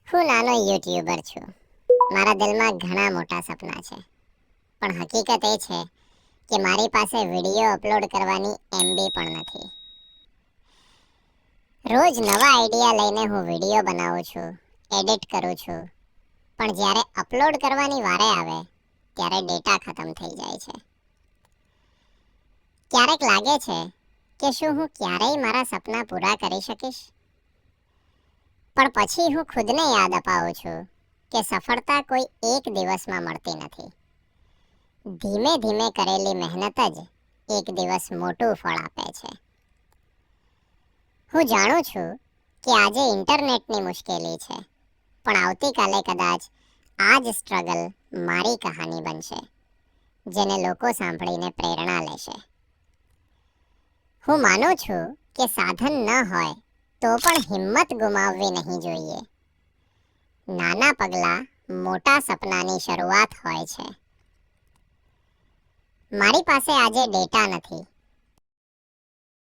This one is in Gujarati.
હું નાનો યુટ્યુબર છું. મારા દિલમાં ઘણા મોટા સપના છે, પણ હકીકત એ છે કે મારી પાસે વિડિયો અપલોડ કરવાની એમબી પણ નથી. રોજ નવા આઈડિયા લઈને હું વિડિયો બનાવું છું, એડિટ કરું છું, પણ જ્યારે અપલોડ કરવાની વારે આવે ત્યારે ડેટા ખતમ થઈ જાય છે. ક્યારેક લાગે છે કે શું હું ક્યારેય મારા સપના પૂરા કરી શકીશ? પણ પછી હું ખુદને યાદ અપાવું છું કે સફળતા કોઈ એક દિવસમાં મળતી નથી. ધીમે ધીમે કરેલી મહેનત જ એક દિવસ મોટું ફળ આપે છે. હું જાણું છું કે આજે ઇન્ટરનેટની મુશ્કેલી છે, પણ આવતીકાલે કદાચ આ જ સ્ટ્રગલ મારી કહાની બનશે, જેને લોકો સાંભળીને પ્રેરણા લેશે. હું માનું છું કે સાધન ન હોય તો પણ હિંમત ગુમાવવી નહીં જોઈએ. નાના પગલાં મોટા સપનાની શરૂઆત હોય છે. મારી પાસે આજે ડેટા નથી,